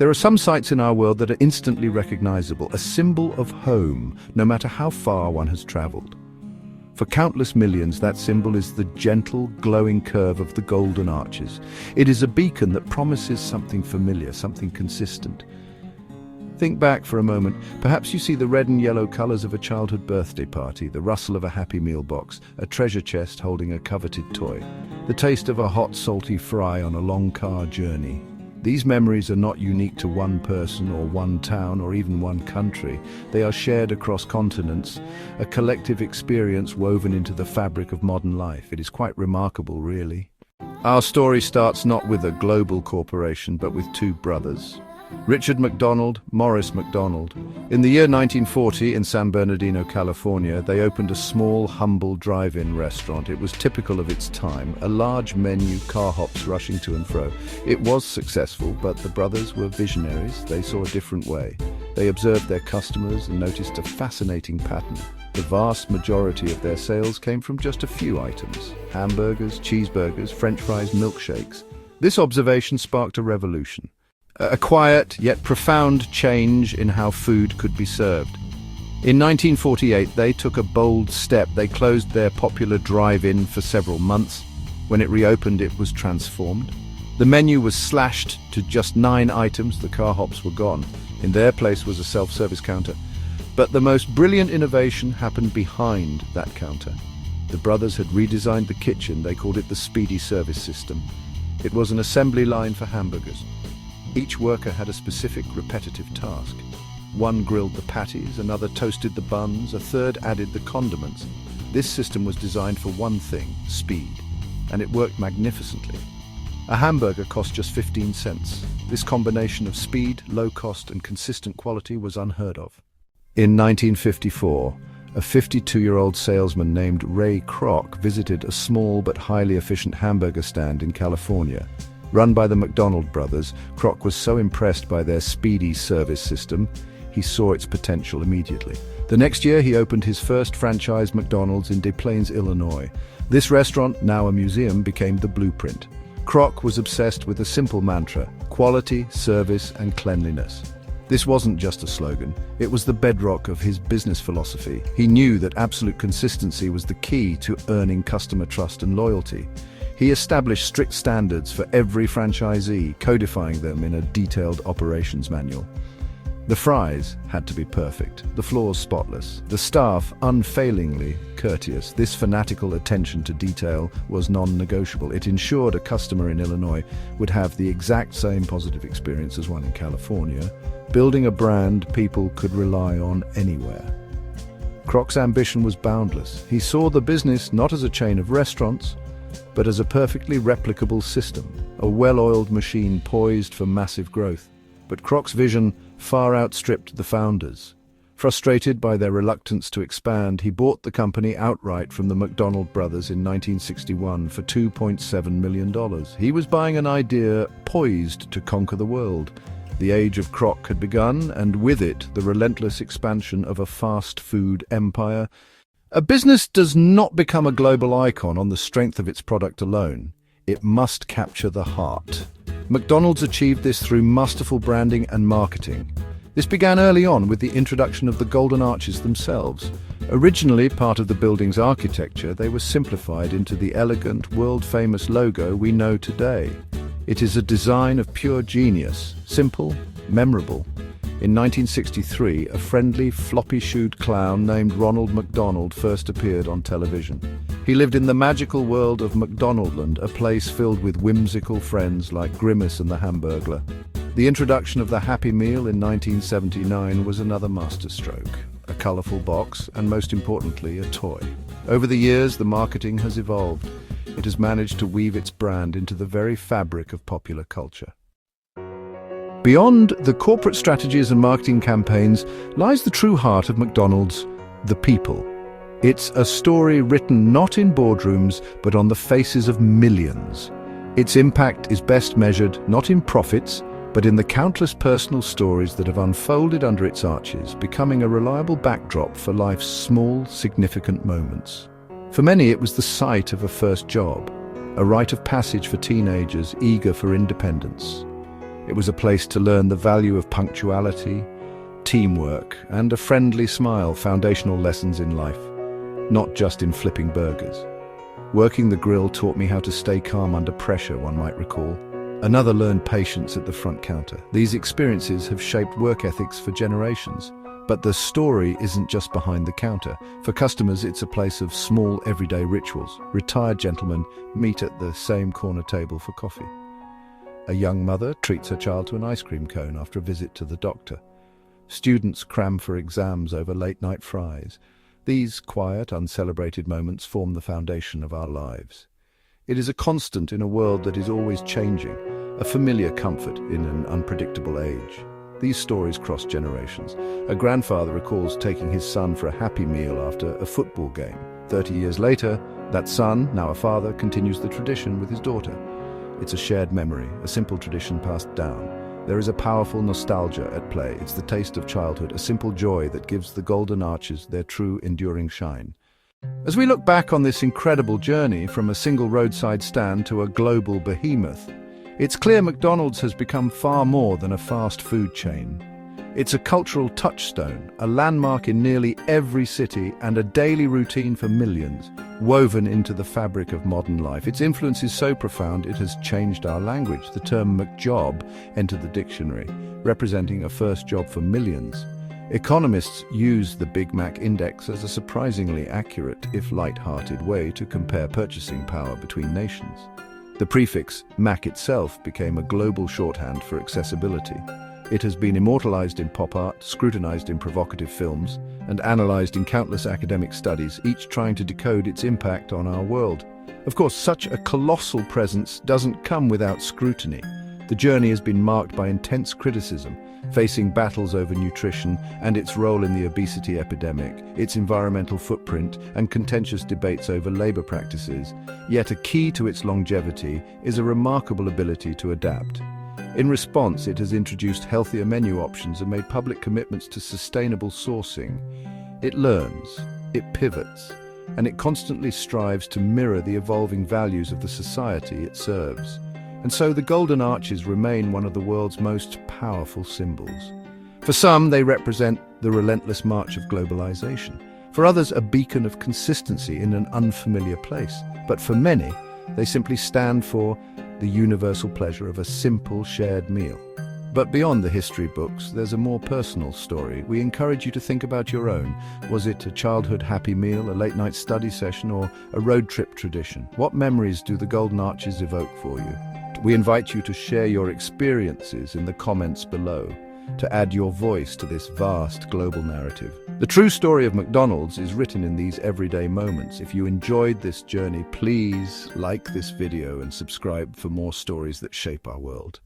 There are some sights in our world that are instantly recognizable, a symbol of home, no matter how far one has traveled. For countless millions, that symbol is the gentle, glowing curve of the Golden Arches. It is a beacon that promises something familiar, something consistent. Think back for a moment. Perhaps you see the red and yellow colors of a childhood birthday party, the rustle of a Happy Meal box, a treasure chest holding a coveted toy, the taste of a hot, salty fry on a long car journey. These memories are not unique to one person or one town or even one country. They are shared across continents, a collective experience woven into the fabric of modern life. It is quite remarkable, really. Our story starts not with a global corporation, but with two brothers, Richard McDonald, Maurice McDonald. In the year 1940, in San Bernardino, California, they opened a small, humble drive-in restaurant. It was typical of its time, a large menu, car hops rushing to and fro. It was successful, but the brothers were visionaries. They saw a different way. They observed their customers and noticed a fascinating pattern. The vast majority of their sales came from just a few items: hamburgers, cheeseburgers, French fries, milkshakes. This observation sparked a revolution. A quiet yet profound change in how food could be served. In 1948, they took a bold step. They closed their popular drive-in for several months. When it reopened, it was transformed. The menu was slashed to just 9 items. The car hops were gone. In their place was a self-service counter. But the most brilliant innovation happened behind that counter. The brothers had redesigned the kitchen. They called it the Speedy Service System. It was an assembly line for hamburgers. Each worker had a specific, repetitive task. One grilled the patties, another toasted the buns, a third added the condiments. This system was designed for one thing: speed, and it worked magnificently. A hamburger cost just 15 cents. This combination of speed, low cost, and consistent quality was unheard of. In 1954, a 52-year-old salesman named Ray Kroc visited a small but highly efficient hamburger stand in California. Run by the McDonald brothers, Kroc was so impressed by their speedy service system, he saw its potential immediately. The next year, he opened his first franchise McDonald's in Des Plaines, Illinois. This restaurant, now a museum, became the blueprint. Kroc was obsessed with a simple mantra: quality, service, and cleanliness. This wasn't just a slogan, it was the bedrock of his business philosophy. He knew that absolute consistency was the key to earning customer trust and loyalty. He established strict standards for every franchisee, codifying them in a detailed operations manual. The fries had to be perfect, the floors spotless, the staff unfailingly courteous. This fanatical attention to detail was non-negotiable. It ensured a customer in Illinois would have the exact same positive experience as one in California, building a brand people could rely on anywhere. Kroc's ambition was boundless. He saw the business not as a chain of restaurants, but as a perfectly replicable system, a well-oiled machine poised for massive growth. But Kroc's vision far outstripped the founders. Frustrated by their reluctance to expand, he bought the company outright from the McDonald brothers in 1961 for $2.7 million. He was buying an idea poised to conquer the world. The age of Kroc had begun, and with it, the relentless expansion of a fast food empire. A business does not become a global icon on the strength of its product alone. It must capture the heart. McDonald's achieved this through masterful branding and marketing. This began early on with the introduction of the Golden Arches themselves. Originally part of the building's architecture, they were simplified into the elegant, world-famous logo we know today. It is a design of pure genius, simple, memorable. In 1963, a friendly, floppy-shoed clown named Ronald McDonald first appeared on television. He lived in the magical world of McDonaldland, a place filled with whimsical friends like Grimace and the Hamburglar. The introduction of the Happy Meal in 1979 was another masterstroke. A colorful box, and most importantly, a toy. Over the years, the marketing has evolved. It has managed to weave its brand into the very fabric of popular culture. Beyond the corporate strategies and marketing campaigns lies the true heart of McDonald's, the people. It's a story written not in boardrooms, but on the faces of millions. Its impact is best measured not in profits, but in the countless personal stories that have unfolded under its arches, becoming a reliable backdrop for life's small, significant moments. For many, it was the sight of a first job, a rite of passage for teenagers eager for independence. It was a place to learn the value of punctuality, teamwork, and a friendly smile, foundational lessons in life, not just in flipping burgers. Working the grill taught me how to stay calm under pressure, one might recall. Another learned patience at the front counter. These experiences have shaped work ethics for generations. But the story isn't just behind the counter. For customers, it's a place of small, everyday rituals. Retired gentlemen meet at the same corner table for coffee. A young mother treats her child to an ice cream cone after a visit to the doctor. Students cram for exams over late-night fries. These quiet, uncelebrated moments form the foundation of our lives. It is a constant in a world that is always changing, a familiar comfort in an unpredictable age. These stories cross generations. A grandfather recalls taking his son for a happy meal after a football game. 30 years later, that son, now a father, continues the tradition with his daughter. It's a shared memory, a simple tradition passed down. There is a powerful nostalgia at play. It's the taste of childhood, a simple joy that gives the Golden Arches their true, enduring shine. As we look back on this incredible journey from a single roadside stand to a global behemoth, it's clear McDonald's has become far more than a fast food chain. It's a cultural touchstone, a landmark in nearly every city, and a daily routine for millions, woven into the fabric of modern life. Its influence is so profound it has changed our language. The term McJob entered the dictionary, representing a first job for millions. Economists use the Big Mac Index as a surprisingly accurate, if light-hearted, way to compare purchasing power between nations. The prefix Mac itself became a global shorthand for accessibility. It has been immortalized in pop art, scrutinized in provocative films, and analyzed in countless academic studies, each trying to decode its impact on our world. Of course, such a colossal presence doesn't come without scrutiny. The journey has been marked by intense criticism, facing battles over nutrition and its role in the obesity epidemic, its environmental footprint, and contentious debates over labor practices. Yet a key to its longevity is a remarkable ability to adapt. In response, it has introduced healthier menu options and made public commitments to sustainable sourcing. It learns, it pivots, and it constantly strives to mirror the evolving values of the society it serves. And so the Golden Arches remain one of the world's most powerful symbols. For some, they represent the relentless march of globalization. For others, a beacon of consistency in an unfamiliar place. But for many, they simply stand for the universal pleasure of a simple shared meal. But beyond the history books, there's a more personal story. We encourage you to think about your own. Was it a childhood happy meal, a late-night study session, or a road trip tradition? What memories do the Golden Arches evoke for you? We invite you to share your experiences in the comments below, to add your voice to this vast global narrative. The true story of McDonald's is written in these everyday moments. If you enjoyed this journey, please like this video and subscribe for more stories that shape our world.